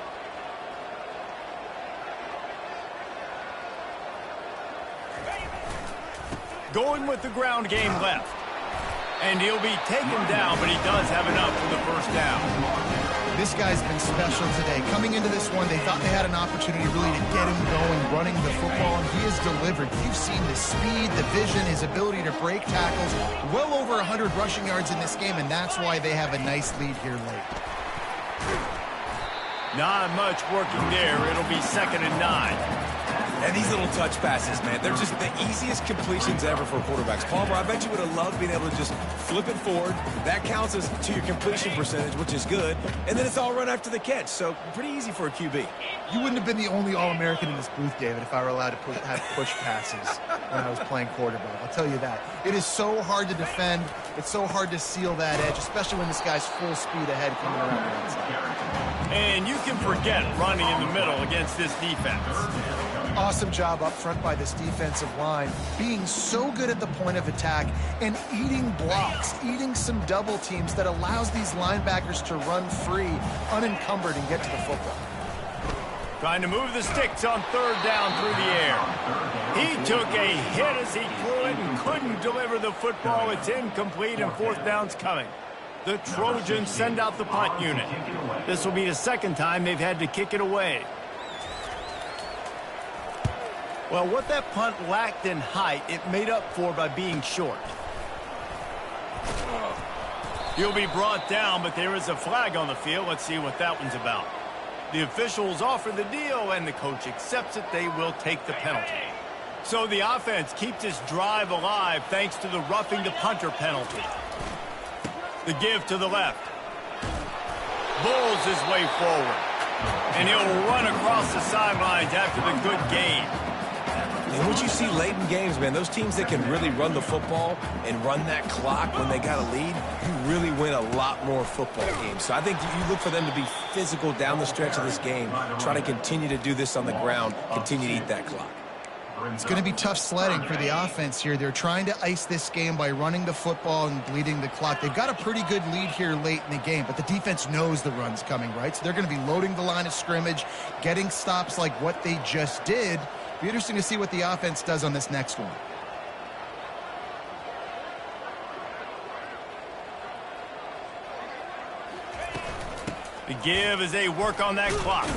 Going with the ground game left. And he'll be taken down, but he does have enough for the first down. This guy's been special today. Coming into this one, they thought they had an opportunity really to get him going, running the football, and he has delivered. You've seen the speed, the vision, his ability to break tackles. Well over 100 rushing yards in this game, and that's why they have a nice lead here late. Not much working there. It'll be 2nd and 9. And these little touch passes, man, they're just the easiest completions ever for quarterbacks. Palmer, I bet you would have loved being able to just flip it forward. That counts as to your completion percentage, which is good. And then it's all run after the catch, so pretty easy for a QB. You wouldn't have been the only All-American in this booth, David, if I were allowed to have push passes when I was playing quarterback. I'll tell you that. It is so hard to defend. It's so hard to seal that edge, especially when this guy's full speed ahead coming around the outside. And you can forget running in the middle against this defense. Awesome job up front by this defensive line, being so good at the point of attack and eating blocks, eating some double teams that allows these linebackers to run free, unencumbered, and get to the football. Trying to move the sticks on 3rd down through the air. He took a hit as he threw it and couldn't deliver the football. It's incomplete, and 4th down's coming. The Trojans send out the punt unit. This will be the 2nd time they've had to kick it away. Well, what that punt lacked in height, it made up for by being short. He'll be brought down, but there is a flag on the field. Let's see what that one's about. The officials offer the deal, and the coach accepts it. They will take the penalty. So the offense keeps this drive alive thanks to the roughing the punter penalty. The give to the left. Bulls his way forward. And he'll run across the sidelines after the good game. And what you see late in games, man, those teams that can really run the football and run that clock when they got a lead, you really win a lot more football games. So I think you look for them to be physical down the stretch of this game, try to continue to do this on the ground, continue to eat that clock. It's going to be tough sledding for the offense here. They're trying to ice this game by running the football and bleeding the clock. They've got a pretty good lead here late in the game, but the defense knows the run's coming, right? So they're going to be loading the line of scrimmage, getting stops like what they just did. Be interesting to see what the offense does on this next one. The give as they work on that clock.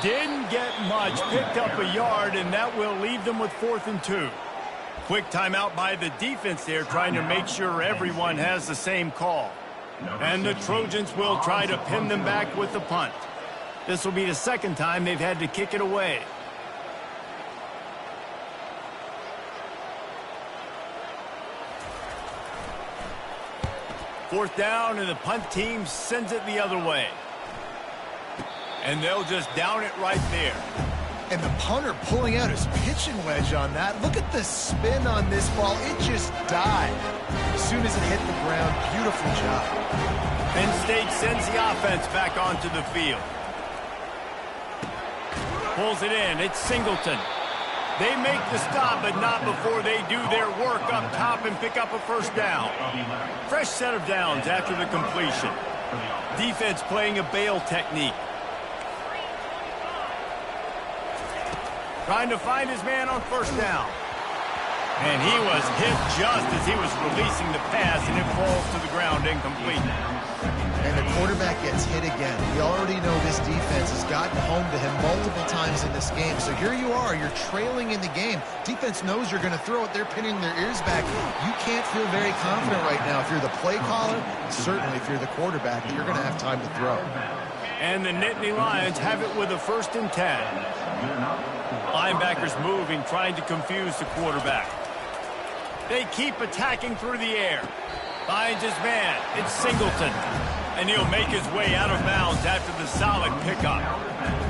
Didn't get much, picked up a yard, and that will leave them with 4th and 2. Quick timeout by the defense there, trying to make sure everyone has the same call. And the Trojans will try to pin them back with the punt. This will be the second time they've had to kick it away. Fourth down, and the punt team sends it the other way. And they'll just down it right there. And the punter pulling out his pitching wedge on that. Look at the spin on this ball. It just died as soon as it hit the ground. Beautiful job. Penn State sends the offense back onto the field. Pulls it in. It's Singleton. They make the stop, but not before they do their work up top and pick up a first down. Fresh set of downs after the completion. Defense playing a bail technique. Trying to find his man on first down. And he was hit just as he was releasing the pass, and it falls to the ground incomplete. And the quarterback gets hit again. We already know this defense has gotten home to him multiple times in this game. So here you are, you're trailing in the game. Defense knows you're going to throw it. They're pinning their ears back. You can't feel very confident right now if you're the play caller, certainly if you're the quarterback, that you're going to have time to throw. And the Nittany Lions have it with a 1st and 10. Linebackers moving, trying to confuse the quarterback. They keep attacking through the air. Finds his man. It's Singleton. And he'll make his way out of bounds after the solid pickup.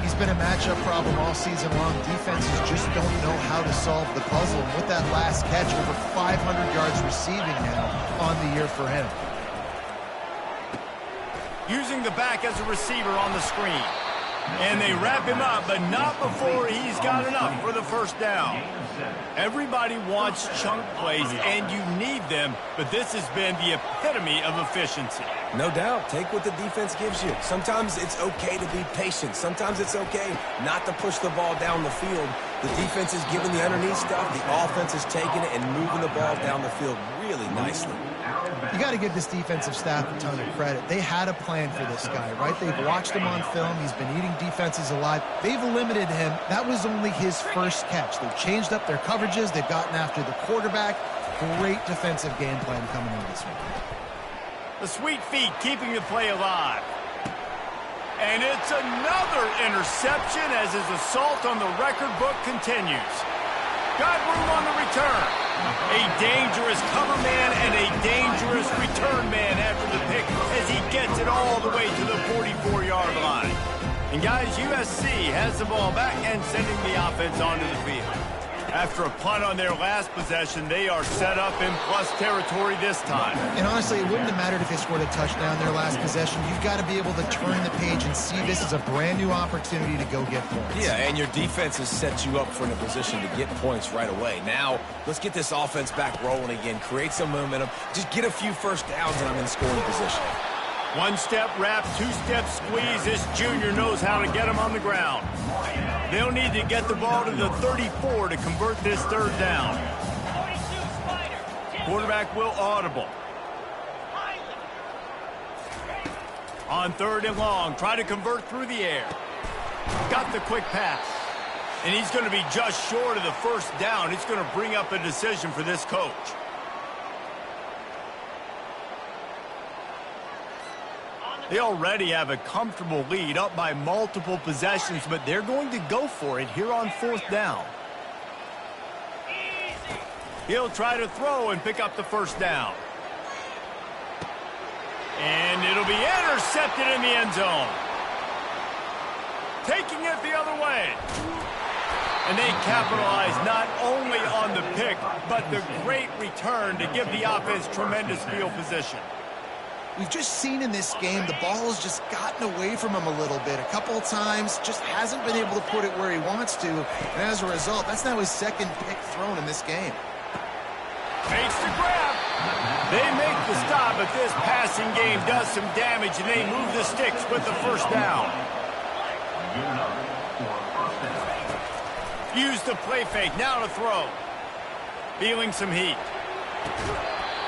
He's been a matchup problem all season long. Defenses just don't know how to solve the puzzle. And with that last catch, over 500 yards receiving now on the year for him. Using the back as a receiver on the screen. And they wrap him up, but not before he's got enough for the first down. Everybody wants chunk plays, and you need them, but this has been the epitome of efficiency. No doubt. Take what the defense gives you. Sometimes it's okay to be patient. Sometimes it's okay not to push the ball down the field. The defense is giving the underneath stuff. The offense is taking it and moving the ball down the field really nicely. You got to give this defensive staff a ton of credit. They had a plan for this guy, right? They've watched him on film. He's been eating defenses alive. They've limited him. That was only his first catch. They've changed up their coverages. They've gotten after the quarterback. Great defensive game plan coming into this one. The sweet feet keeping the play alive. And it's another interception as his assault on the record book continues. Got room on the return. A dangerous cover man and a dangerous return man after the pick as he gets it all the way to the 44-yard line. And guys, USC has the ball back and sending the offense onto the field. After a punt on their last possession, they are set up in plus territory this time. And honestly, it wouldn't have mattered if they scored a touchdown their last possession. You've got to be able to turn the page and see this as a brand new opportunity to go get points. Yeah, and your defense has set you up for a position to get points right away. Now, let's get this offense back rolling again, create some momentum, just get a few first downs, and I'm in scoring position. One-step wrap, two-step squeeze. This junior knows how to get him on the ground. They'll need to get the ball to the 34 to convert this third down. Quarterback will audible. On 3rd and long, try to convert through the air. Got the quick pass. And he's going to be just short of the first down. It's going to bring up a decision for this coach. They already have a comfortable lead up by multiple possessions, but they're going to go for it here on 4th down. He'll try to throw and pick up the first down. And it'll be intercepted in the end zone. Taking it the other way. And they capitalize not only on the pick, but the great return to give the offense tremendous field position. We've just seen in this game the ball has just gotten away from him a little bit. A couple of times, just hasn't been able to put it where he wants to. And as a result, that's now his second pick thrown in this game. Makes the grab. They make the stop, but this passing game does some damage, and they move the sticks with the first down. Use the play fake. Now to throw. Feeling some heat.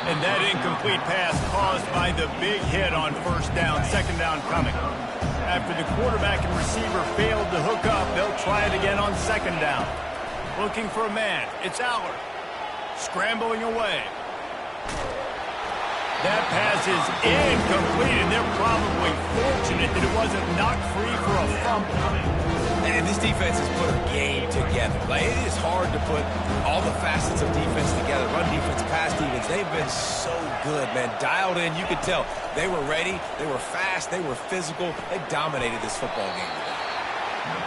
And that incomplete pass caused by the big hit on first down. Second down coming. After the quarterback and receiver failed to hook up, they'll try it again on second down. Looking for a man. It's Allard. Scrambling away. That pass is incomplete, and they're probably fortunate that it wasn't knocked free for a fumble. And this defense has put a game together. Like, it is hard to put all the facets of defense together. Run defense, pass defense. They've been so good, man. Dialed in. You could tell they were ready. They were fast. They were physical. They dominated this football game today.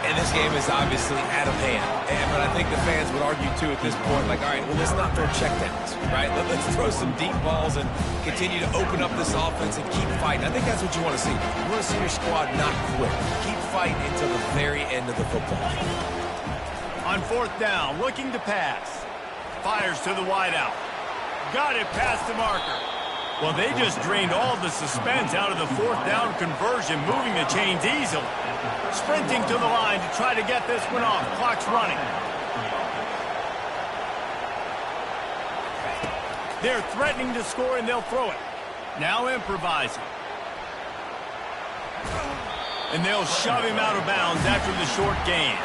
And this game is obviously out of hand. But I think the fans would argue, too, at this point, like, all right, well, let's not throw checkdowns, right? Let's throw some deep balls and continue to open up this offense and keep fighting. I think that's what you want to see. You want to see your squad not quit. Keep fighting until the very end of the football game. On 4th down, looking to pass. Fires to the wideout. Got it past the marker. Well, they just drained all the suspense out of the 4th down conversion, moving the chains easily. Sprinting to the line to try to get this one off. Clock's running. They're threatening to score, and they'll throw it. Now improvising. And they'll shove him out of bounds after the short gain.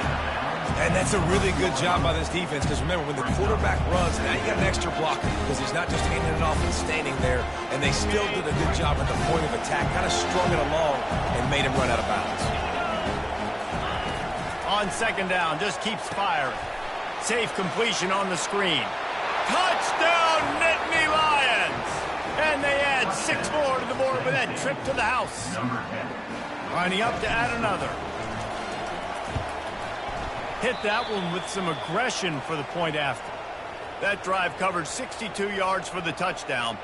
And that's a really good job by this defense, because remember, when the quarterback runs, now you got an extra blocker, because he's not just handing it off and standing there, and they still did a good job at the point of attack, kind of strung it along and made him run out of bounds. On second down, just keeps firing. Safe completion on the screen. Touchdown, Nittany Lions! And they add 6 more to the board with that trip to the house. Lining up to add another. Hit that one with some aggression for the point after. That drive covered 62 yards for the touchdown.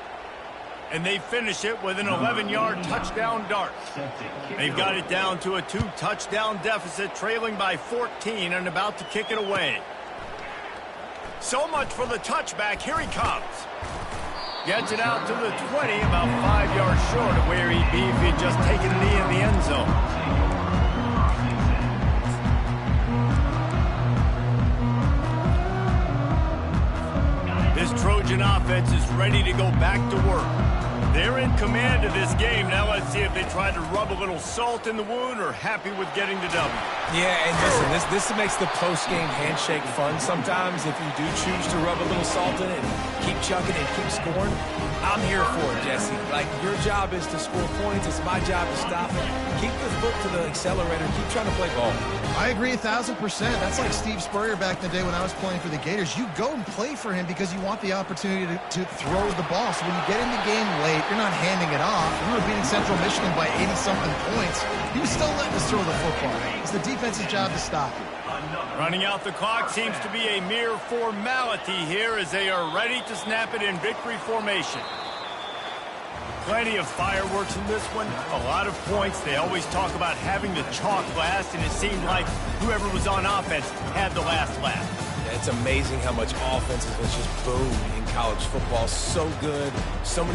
And they finish it with an 11-yard touchdown dart. They've got it down to a 2-touchdown deficit, trailing by 14 and about to kick it away. So much for the touchback. Here he comes. Gets it out to the 20, about 5 yards short of where he'd be if he'd just taken a knee in the end zone. This Trojan offense is ready to go back to work. They're in command of this game. Now let's see if they try to rub a little salt in the wound or happy with getting the W. Yeah, and listen, this makes the post-game handshake fun sometimes if you do choose to rub a little salt in it and keep chucking and keep scoring. I'm here for it, Jesse. Like, your job is to score points. It's my job to stop it. Keep the foot to the accelerator. Keep trying to play ball. I agree 1,000%. That's like Steve Spurrier back in the day when I was playing for the Gators. You go and play for him because you want the opportunity to throw the ball. So when you get in the game late, you're not handing it off. We were beating Central Michigan by 80-something points. He was still letting us throw the football. It's the defense's job to stop it. Running out the clock seems to be a mere formality here as they are ready to snap it in victory formation. Plenty of fireworks in this one, a lot of points. They always talk about having the chalk last, and it seemed like whoever was on offense had the last laugh. It's amazing how much offense has just boomed in college football. So good, so many